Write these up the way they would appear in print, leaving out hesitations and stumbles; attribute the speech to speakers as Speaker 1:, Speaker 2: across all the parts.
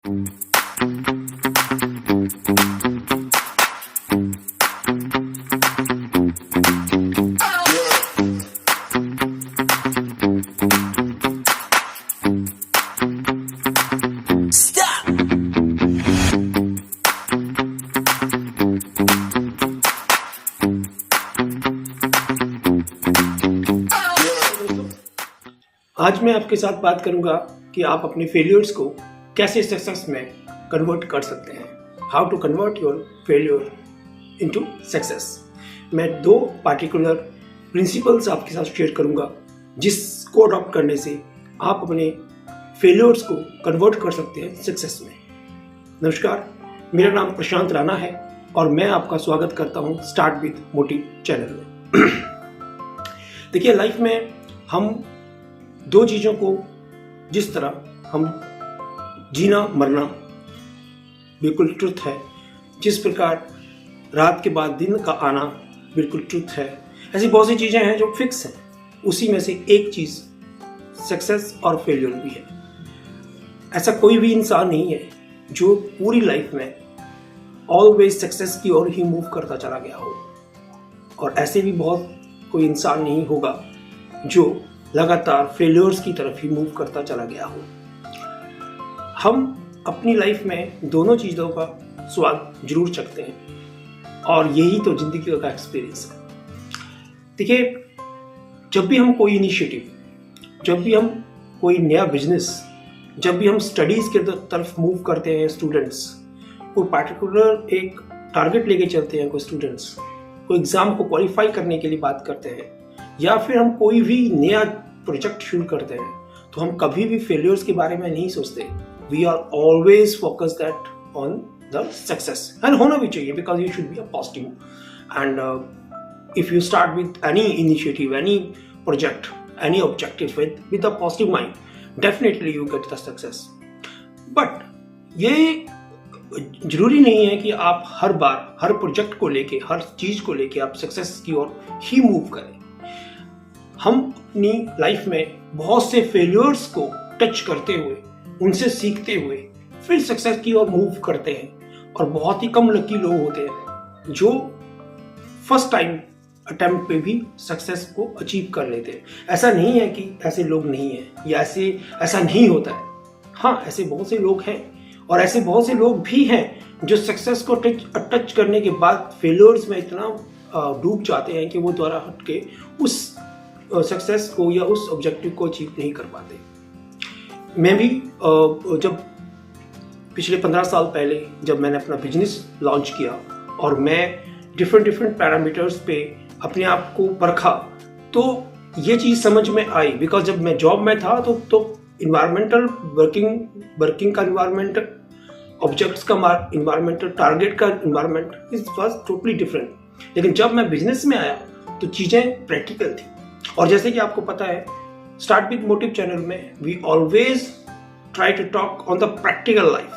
Speaker 1: आज मैं आपके साथ बात करूंगा कि आप अपने फेलियर्स को कैसे सक्सेस में कन्वर्ट कर सकते हैं। How to convert your failure into success. मैं 2 पार्टिकुलर प्रिंसिपल्स आपके साथ शेयर करूंगा जिसको अडॉप्ट करने से आप अपने फेलियर्स को कन्वर्ट कर सकते हैं सक्सेस में। नमस्कार, मेरा नाम प्रशांत राणा है और मैं आपका स्वागत करता हूं स्टार्ट विद मोटिव चैनल में। देखिए, लाइफ में हम 2 चीज़ों को जिस तरह हम जीना मरना बिल्कुल ट्रुथ है, जिस प्रकार रात के बाद दिन का आना बिल्कुल ट्रुथ है, ऐसी बहुत सी चीज़ें हैं जो फिक्स हैं। उसी में से एक चीज़ सक्सेस और फेलियर भी है। ऐसा कोई भी इंसान नहीं है जो पूरी लाइफ में ऑलवेज सक्सेस की ओर ही मूव करता चला गया हो, और ऐसे भी बहुत कोई इंसान नहीं होगा जो लगातार फेलियर्स की तरफ ही मूव करता चला गया हो। हम अपनी लाइफ में दोनों चीज़ों का स्वाद जरूर चखते हैं और यही तो जिंदगी का एक्सपीरियंस है। देखिए, जब भी हम कोई इनिशिएटिव, जब भी हम कोई नया बिजनेस, जब भी हम स्टडीज़ के तरफ मूव करते हैं, स्टूडेंट्स कोई पार्टिकुलर एक टारगेट लेके चलते हैं, कोई स्टूडेंट्स कोई एग्ज़ाम को क्वालिफाई करने के लिए बात करते हैं, या फिर हम कोई भी नया प्रोजेक्ट शुरू करते हैं, तो हम कभी भी फेलियर्स के बारे में नहीं सोचते। We are always focus that on the success, and होना भी चाहिए, because you should be a positive. And if you start with any initiative, any project, any objective with a positive mind, definitely you get the success. But ये जरूरी नहीं है कि आप हर बार हर project को लेके, हर चीज को लेके आप सक्सेस की ओर ही मूव करें। हम अपनी लाइफ में बहुत से फेलियर्स को टच करते हुए, उनसे सीखते हुए फिर सक्सेस की ओर मूव करते हैं, और बहुत ही कम लकी लोग होते हैं जो फर्स्ट टाइम अटेम्प्ट पे भी सक्सेस को अचीव कर लेते हैं। ऐसा नहीं है कि ऐसे लोग नहीं हैं या ऐसा नहीं होता है। हाँ, ऐसे बहुत से लोग हैं, और ऐसे बहुत से लोग भी हैं जो सक्सेस को टच करने के बाद फेलियर्स में इतना डूब जाते हैं कि वो दोबारा हट के उस सक्सेस को या उस ऑब्जेक्टिव को अचीव नहीं कर पाते। मैं भी जब पिछले 15 साल पहले जब मैंने अपना बिजनेस लॉन्च किया और मैं डिफरेंट पैरामीटर्स पे अपने आप को परखा, तो ये चीज़ समझ में आई। बिकॉज जब मैं जॉब में था तो इन्वायरमेंटल वर्किंग का इन्वायरमेंट, ऑब्जेक्ट्स का इन्वायरमेंटल, टारगेट का environment is was totally different. लेकिन जब मैं बिजनेस में आया तो चीज़ें प्रैक्टिकल थी। और जैसे कि आपको पता है, स्टार्ट विद मोटिव चैनल में we always try to talk on the practical life,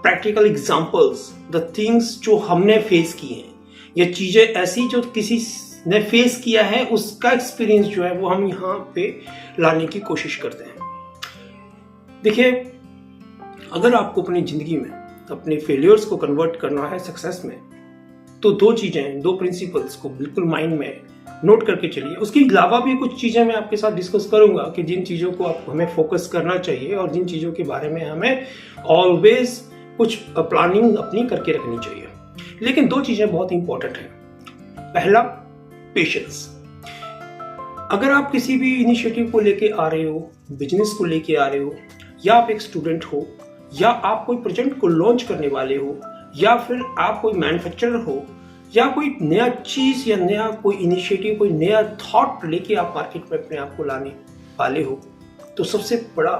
Speaker 1: practical examples, the things जो हमने फेस की हैं, ये चीजें ऐसी जो किसी ने फेस किया है, उसका एक्सपीरियंस जो है वो हम यहाँ पे लाने की कोशिश करते हैं। देखिए, अगर आपको अपनी जिंदगी में अपने फेलियर्स को कन्वर्ट करना है सक्सेस में, तो 2 चीजें, 2 प्रिंसिपल्स को बिल्कुल माइंड में नोट करके चलिए। उसके अलावा भी कुछ चीज़ें मैं आपके साथ डिस्कस करूंगा कि जिन चीज़ों को हमें फोकस करना चाहिए और जिन चीज़ों के बारे में हमें ऑलवेज कुछ प्लानिंग अपनी करके रखनी चाहिए। लेकिन 2 चीज़ें बहुत इंपॉर्टेंट हैं। पहला, पेशेंस। अगर आप किसी भी इनिशिएटिव को लेके आ रहे हो, बिजनेस को लेके आ रहे हो, या आप एक स्टूडेंट हो, या आप कोई प्रोजेक्ट को लॉन्च करने वाले हो, या फिर आप कोई मैन्युफैक्चरर हो, या कोई नया चीज या नया कोई इनिशिएटिव, कोई नया थॉट लेके आप मार्केट में अपने आप को लाने वाले हो, तो सबसे बड़ा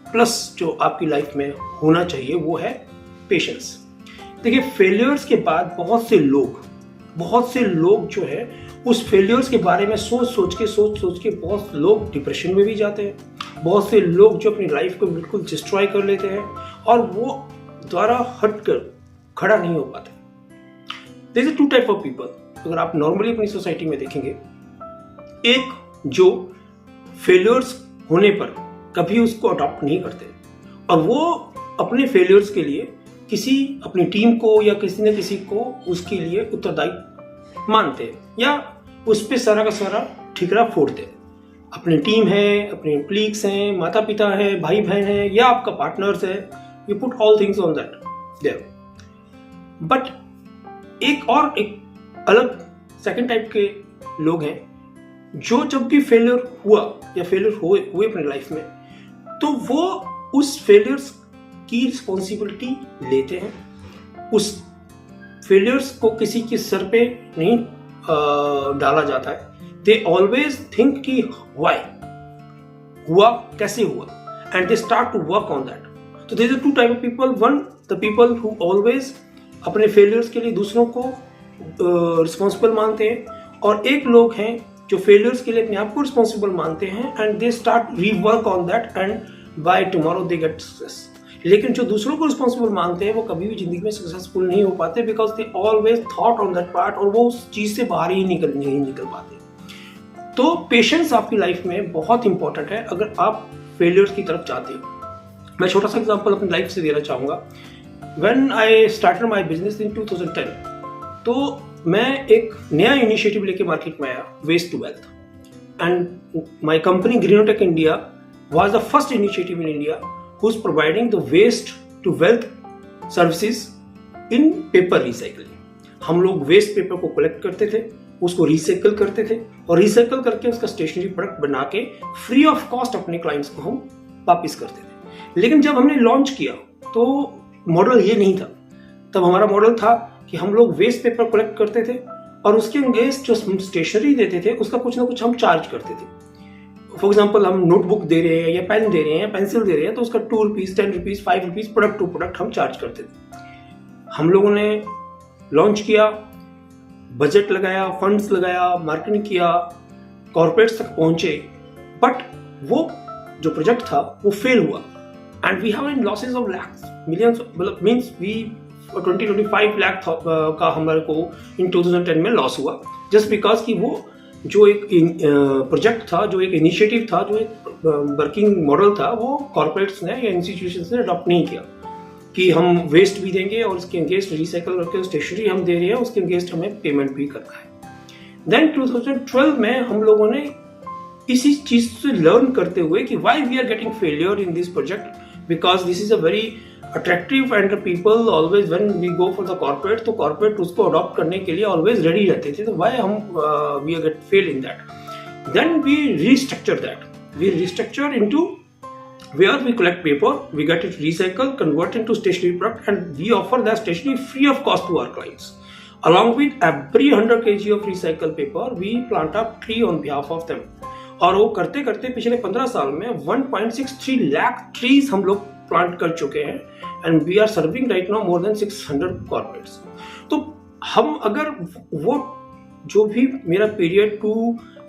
Speaker 1: प्लस जो आपकी लाइफ में होना चाहिए वो है पेशेंस। देखिए, फेलियर्स के बाद बहुत से लोग जो है उस फेलियर्स के बारे में सोच सोच के बहुत लोग डिप्रेशन में भी जाते हैं। बहुत से लोग जो अपनी लाइफ को बिल्कुल डिस्ट्रॉय कर लेते हैं और वो द्वारा हटकर खड़ा नहीं हो पाते। There is 2 type of people. अगर आप नॉर्मली अपनी सोसाइटी में देखेंगे, एक जो फेलियर्स होने पर कभी उसको अडॉप्ट नहीं करते और वो अपने फेलियर्स के लिए किसी अपनी टीम को या किसी न किसी को उसके लिए उत्तरदायी मानते हैं या उस पर सारा का सारा ठिकरा फोड़ते हैं। अपनी टीम है, अपने एम्प्लॉइज हैं, माता पिता है, भाई बहन है या आपका पार्टनर्स है, you put all things on that there. But एक अलग सेकंड टाइप के लोग हैं जो जब भी फेलियर हुआ या फेलियर हुए अपनी लाइफ में, तो वो उस फेलियर्स की रिस्पॉन्सिबिलिटी लेते हैं। उस फेलियर्स को किसी के सर पे नहीं डाला जाता है। दे ऑलवेज थिंक कि व्हाई हुआ, कैसे हुआ, and they start to work on that. तो there are two type of people. One, the people who always अपने फेलियर्स के लिए दूसरों को रिस्पॉन्सिबल मानते हैं, और एक लोग हैं जो फेलियर्स के लिए अपने आप को रिस्पॉन्सिबल मानते हैं and they start rework on that and by tomorrow they get success. लेकिन जो दूसरों को रिस्पॉन्सिबल मानते हैं वो कभी भी जिंदगी में सक्सेसफुल नहीं हो पाते, because they always thought on that part, और वो उस चीज से बाहर ही नहीं निकल पाते। तो पेशेंस आपकी लाइफ में बहुत इंपॉर्टेंट है अगर आप फेलियर्स की तरफ जाते हो। मैं छोटा सा एग्जांपल अपनी लाइफ से देना चाहूंगा। When I started my business in 2010, तो मैं एक नया इनिशिएटिव लेके मार्केट में आया, waste to wealth, and my company Greenotech India was the first initiative in India who is providing the waste to wealth services in paper recycling। हम लोग waste paper को कलेक्ट करते थे, उसको रिसाइकल करते थे, और रिसाइकल करके उसका स्टेशनरी प्रोडक्ट बना के फ्री ऑफ कॉस्ट अपने क्लाइंट्स को हम वापिस करते थे। लेकिन जब हमने लॉन्च किया तो मॉडल ये नहीं था। तब हमारा मॉडल था कि हम लोग वेस्ट पेपर कलेक्ट करते थे और उसके अगेंस्ट जो स्टेशनरी देते थे उसका कुछ ना कुछ हम चार्ज करते थे। फॉर एग्जाम्पल, हम नोटबुक दे रहे हैं या पेन दे रहे हैं या पेंसिल दे रहे हैं, तो उसका 2 rupees, 10 rupees, 5 rupees product to product हम चार्ज करते थे। हम लोगों ने लॉन्च किया, बजट लगाया, फंड्स लगाया, मार्केटिंग किया, कॉर्पोरेट्स तक पहुंचे, बट वो जो प्रोजेक्ट था वो फेल हुआ and we have losses of lakhs, millions, मतलब मींस वी 20-25 लाख का हमारे को इन 2010 में लॉस हुआ, जस्ट बिकॉज कि वो जो एक प्रोजेक्ट था, जो एक इनिशिएटिव था, जो एक वर्किंग मॉडल था, वो कॉर्पोरेट्स ने या इंस्टीट्यूशंस ने अडॉप्ट नहीं किया कि हम वेस्ट भी देंगे और उसके अगेंस्ट रिसाइकल करके स्टेशनरी हम दे रहे हैं, उसके अगेंस्ट हमें पेमेंट भी करना है। देन 2012 में हम लोगों ने इसी चीज से लर्न करते हुए कि why we are getting failure in this project, because this is a very attractive and people always when we go for the corporate, तो कॉर्पोरेट उसको अडॉप्ट करने के लिए ऑलवेज रेडी रहते थे, तो व्हाई हम we are get fail in that. Then we restructure that, we restructure into where we collect paper, we get it recycled, convert into stationery product, and we offer that stationery free of cost to our clients. Along with every 100 kg of recycled paper, we plant a tree on behalf of them. और वो करते करते पिछले 15 साल में 1.63 lakh trees हम लोग plant कर चुके हैं, and we are serving right now more than 600 corporates. तो हम अगर वो जो भी मेरा पीरियड 2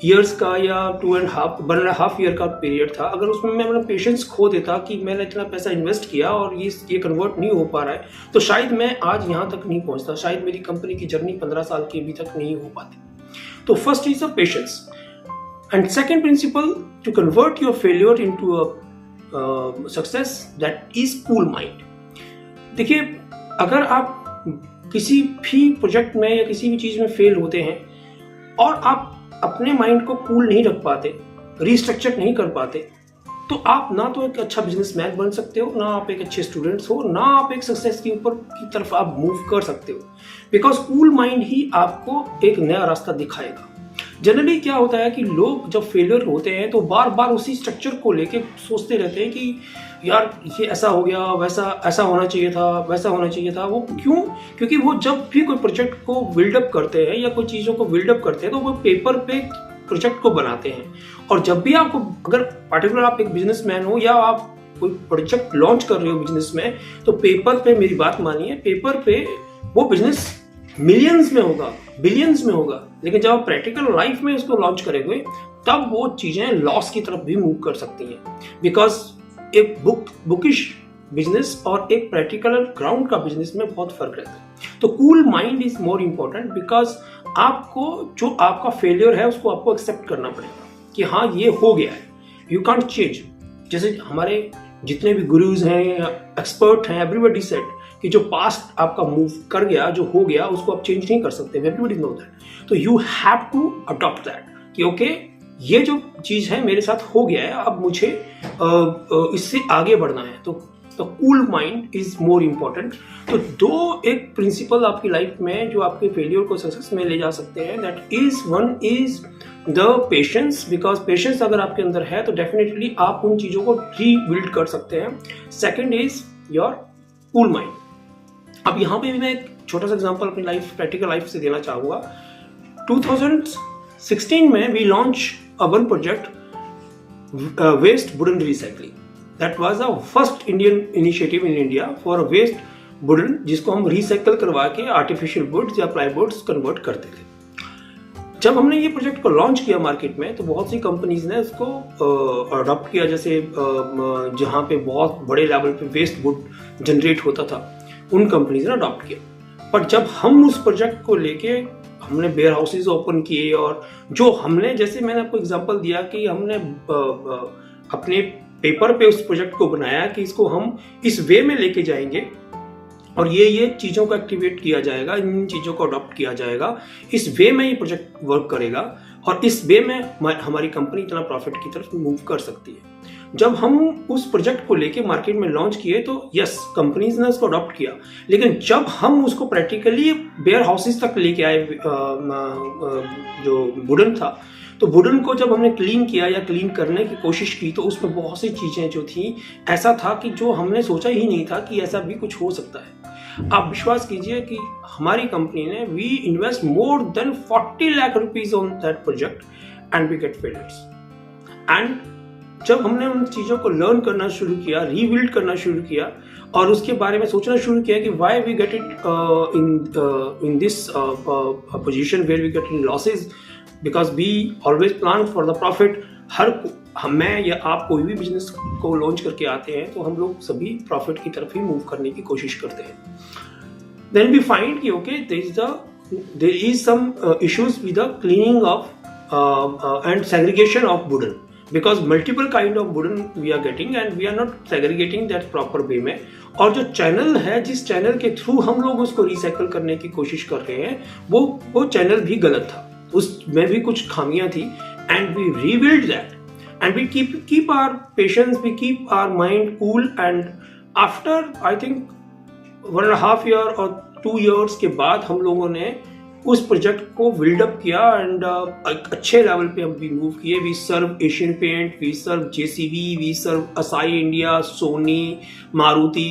Speaker 1: years का या 1.5 year का पीरियड था, अगर उसमें मैं अपना पेशेंस खो देता कि मैंने इतना पैसा इन्वेस्ट किया और ये कन्वर्ट नहीं हो पा रहा है, तो शायद मैं आज यहाँ तक नहीं पहुँचता, शायद मेरी कंपनी की जर्नी 15 साल की अभी तक नहीं हो पाती। तो first is a patience, and second principle to convert your failure into a success, that is cool mind. देखिए, अगर आप किसी भी प्रोजेक्ट में या किसी भी चीज में फेल होते हैं और आप अपने माइंड को कूल नहीं रख पाते, रीस्ट्रक्चर नहीं कर पाते, तो आप ना तो एक अच्छा बिजनेसमैन बन सकते हो, ना आप एक अच्छे स्टूडेंट्स हो, ना आप एक सक्सेस के ऊपर की तरफ आप मूव कर सकते हो, बिकॉज कूल माइंड ही आपको एक नया रास्ता दिखाएगा। जनरली क्या होता है कि लोग जब फेलियर होते हैं तो बार बार उसी स्ट्रक्चर को लेके सोचते रहते हैं कि यार ये ऐसा हो गया, वैसा ऐसा होना चाहिए था, वैसा होना चाहिए था। वो क्यों? क्योंकि वो जब भी कोई प्रोजेक्ट को बिल्डअप करते हैं या कोई चीज़ों को बिल्डअप करते हैं तो वो पेपर पे प्रोजेक्ट को बनाते हैं, और जब भी आपको, अगर पर्टिकुलर आप एक बिजनेसमैन हो या आप कोई प्रोजेक्ट लॉन्च कर रहे हो बिजनेस में, तो पेपर पे, मेरी बात मानिए, पेपर पे वो बिजनेस मिलियंस में होगा, बिलियंस में होगा, लेकिन जब आप प्रैक्टिकल लाइफ में उसको लॉन्च करेंगे तब वो चीजें लॉस की तरफ भी मूव कर सकती हैं, बिकॉज एक बुकिश बिजनेस और एक प्रैक्टिकल ग्राउंड का बिजनेस में बहुत फर्क रहता है। तो cool mind is more important, because आपको जो आपका फेलियर है उसको आपको एक्सेप्ट करना पड़ेगा कि हाँ ये हो गया है, यू कांट चेंज। जैसे हमारे जितने भी गुरुज हैं, एक्सपर्ट हैं, एवरीबडी सेड कि जो पास्ट आपका मूव कर गया, जो हो गया, उसको आप चेंज नहीं कर सकते, एवरीबडी नो दैट। तो you have to adopt that कि ओके ये जो चीज है मेरे साथ हो गया है, अब मुझे इससे आगे बढ़ना है। तो cool mind is more important. तो दो एक प्रिंसिपल आपकी लाइफ में जो आपके फेलियर को सक्सेस में ले जा सकते हैं, that is one is the patience, because patience अगर आपके अंदर है तो डेफिनेटली आप उन चीजों को रीबिल्ड कर सकते हैं। Second is your cool mind. अब यहाँ पे मैं एक छोटा सा एग्जांपल अपनी लाइफ, प्रैक्टिकल लाइफ से देना चाहूँगा। 2016 में we launch a one project, waste wooden recycling. That was a first Indian initiative in India for a waste wooden, जिसको हम रिसाइकल करवा के आर्टिफिशियल वुड्स या प्लाईवुड्स कन्वर्ट करते थे। जब हमने ये प्रोजेक्ट को लॉन्च किया मार्केट में तो बहुत सी कंपनीज ने उसको अडॉप्ट किया, जैसे जहाँ पे बहुत बड़े लेवल पे वेस्ट वुड जनरेट होता था उन कंपनीज ने अडॉप्ट किया। पर जब हम उस प्रोजेक्ट को लेके हमने वेयर हाउसेज ओपन किए और जो हमने, जैसे मैंने आपको एग्जांपल दिया कि हमने अपने पेपर पे उस प्रोजेक्ट को बनाया कि इसको हम इस वे में लेके जाएंगे और ये चीज़ों को एक्टिवेट किया जाएगा, इन चीज़ों को अडॉप्ट किया जाएगा, इस वे में ये प्रोजेक्ट वर्क करेगा और इस वे में हमारी कंपनी इतना प्रॉफिट की तरफ मूव कर सकती है। जब हम उस प्रोजेक्ट को लेके मार्केट में लॉन्च किए तो यस, कंपनीज ने उसको अडॉप्ट किया, लेकिन जब हम उसको प्रैक्टिकली वेयर हाउसेज तक लेके आए, जो वुडन था, तो वुडन को जब हमने क्लीन किया या क्लीन करने की कोशिश की तो उसमें बहुत सी चीज़ें जो थी, ऐसा था कि जो हमने सोचा ही नहीं था कि ऐसा भी कुछ हो सकता है। आप विश्वास कीजिए कि हमारी कंपनी ने we invest more than 40 lakh rupees on that project and we get failures. And जब हमने उन चीज़ों को लर्न करना शुरू किया, रीबिल्ड करना शुरू किया और उसके बारे में सोचना शुरू किया कि why we get it in this position where we get in losses, because we always plan for the profit. मैं या आप कोई भी बिजनेस को लॉन्च करके आते हैं तो हम लोग सभी प्रॉफिट की तरफ ही मूव करने की कोशिश करते हैं। देन वी फाइंड कि okay there is some issues with the cleaning of and segregation of wooden, because multiple kind of wooden we are getting and we are not segregating that proper way में। और जो channel है, जिस channel के through हम लोग उसको recycle करने की कोशिश कर रहे हैं, वो चैनल भी गलत था, उसमें भी कुछ खामियां थी। And we rebuild that and we keep our patience, we keep our mind cool. And after I think 1.5 year और 2 इयर्स के बाद हम लोगों ने उस प्रोजेक्ट को बिल्डअप किया एंड अच्छे लेवल पे हम भी मूव किए। We serve Asian paint, we serve JCB, we serve Asahi India, Sony, Maruti,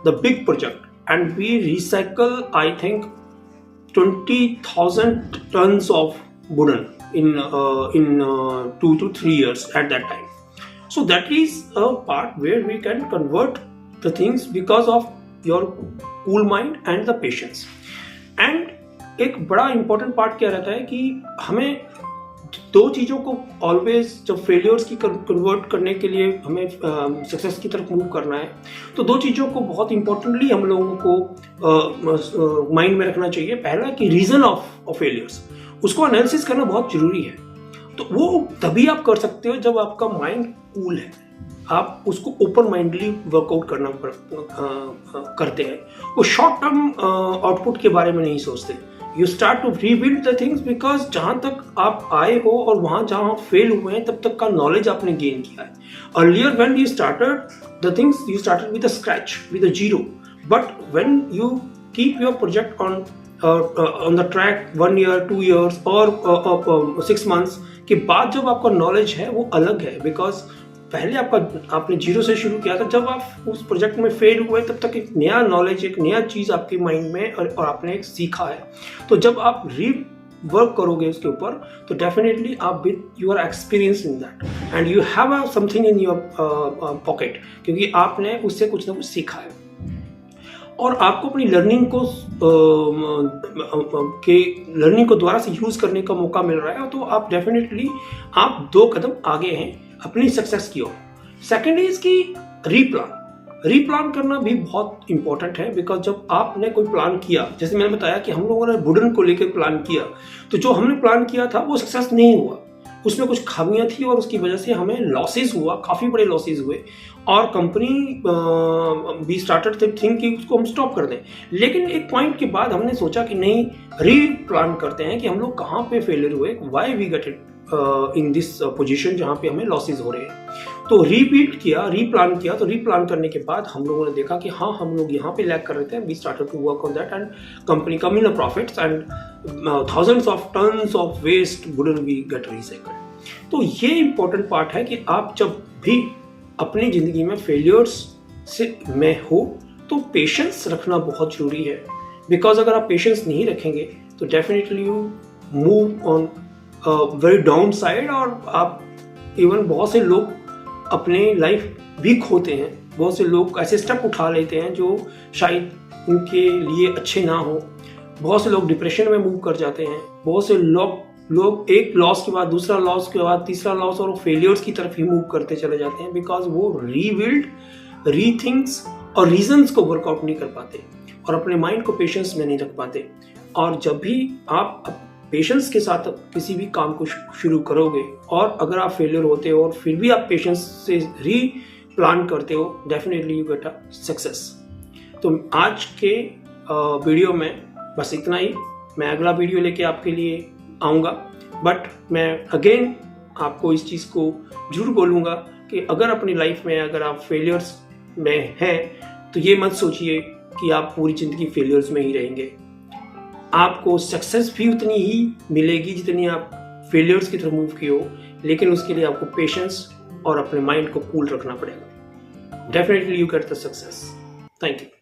Speaker 1: the big project. And we recycle I think 20,000 tons of wooden in 2 to 3 years at that time. So that is a part where we can convert the things because of your cool mind and the patience. And एक बड़ा important part क्या रहता है कि हमें दो चीज़ों को ऑलवेज, जब फेलियर्स की कन्वर्ट करने के लिए हमें सक्सेस की तरफ मूव करना है, तो दो चीज़ों को बहुत इंपॉर्टेंटली हम लोगों को माइंड में रखना चाहिए। पहला कि रीज़न ऑफ फेलियर्स, उसको एनालिसिस करना बहुत ज़रूरी है। तो वो तभी आप कर सकते हो जब आपका माइंड कूल है, आप उसको ओपन माइंडली वर्कआउट करते हैं। वो शॉर्ट टर्म आउटपुट के बारे में नहीं सोचते। You start to rebuild the things, because जहाँ तक आप आए हो और वहाँ जहाँ फेल हुए हैं तब तक का नॉलेज आपने गेन किया है। Earlier when you started the things, you started with a scratch, with a zero, but when you keep your project on the track 1 year, 2 years और 6 मंथ्स के बाद जब आपका नॉलेज है वो अलग है। बिकॉज पहले आपने जीरो से शुरू किया था, जब आप उस प्रोजेक्ट में फेल हुए तब तक एक नया नॉलेज, एक नया चीज़ आपके माइंड में और आपने एक सीखा है। तो जब आप वर्क करोगे उसके ऊपर तो डेफिनेटली आप with you are experience in that and you have something in your pocket, क्योंकि आपने उससे कुछ ना कुछ सीखा है और आपको अपनी लर्निंग को दोबारा से यूज करने का मौका मिल रहा है। तो आप डेफिनेटली आप 2 कदम आगे हैं अपनी सक्सेस की ओर। सेकेंड इज कि रीप्लान करना भी बहुत इंपॉर्टेंट है। बिकॉज जब आपने कोई प्लान किया, जैसे मैंने बताया कि हम लोगों ने वुडन को लेकर प्लान किया, तो जो हमने प्लान किया था वो सक्सेस नहीं हुआ। उसमें कुछ खामियां थी और उसकी वजह से हमें लॉसेस हुआ, काफ़ी बड़े लॉसेस हुए और company we started to think कि उसको हम स्टॉप कर दें। लेकिन एक पॉइंट के बाद हमने सोचा कि नहीं, रीप्लान करते हैं कि हम लोग कहाँ पे फेलियर हुए, why we get it in this position जहाँ पे हमें लॉसेस हो रहे हैं। तो रीप्लान किया। तो रीप्लान करने के बाद हम लोगों ने देखा कि हाँ, हम लोग यहाँ पे लैग कर रहे थे। We started to work on that and company come in profits and thousands of tons of waste wooden we get recycled. तो ये इंपॉर्टेंट पार्ट है कि आप जब भी अपनी जिंदगी में फेलियर्स से में हो तो पेशेंस रखना बहुत जरूरी है। बिकॉज अगर आप पेशेंस नहीं रखेंगे तो definitely you move on very down side और आप इवन बहुत से लोग अपने लाइफ भी खोते हैं। बहुत से लोग ऐसे स्टेप उठा लेते हैं जो शायद उनके लिए अच्छे ना हो। बहुत से लोग डिप्रेशन में मूव कर जाते हैं। बहुत से लोग एक लॉस के बाद दूसरा लॉस के बाद तीसरा लॉस और फेलियर्स की तरफ ही मूव करते चले जाते हैं बिकॉज वो रीबिल्ड, रीथिंक्स और रीजंस को वर्कआउट नहीं कर पाते और अपने माइंड को पेशेंस में नहीं रख पाते। और जब भी आप पेशेंस के साथ किसी भी काम को शुरू करोगे और अगर आप फेलियर होते हो और फिर भी आप पेशेंस से री प्लान करते हो, definitely you get a success. तो आज के वीडियो में बस इतना ही। मैं अगला वीडियो लेके आपके लिए आऊँगा, बट मैं अगेन आपको इस चीज़ को जरूर बोलूँगा कि अगर अपनी लाइफ में अगर आप फेलियर्स में हैं तो ये मत सोचिए कि आप पूरी ज़िंदगी फेलियर्स में ही रहेंगे। आपको सक्सेस भी उतनी ही मिलेगी जितनी आप फेलियर्स की तरफ मूव किए हो, लेकिन उसके लिए आपको पेशेंस और अपने माइंड को कूल रखना पड़ेगा। Definitely you get the success. Thank you.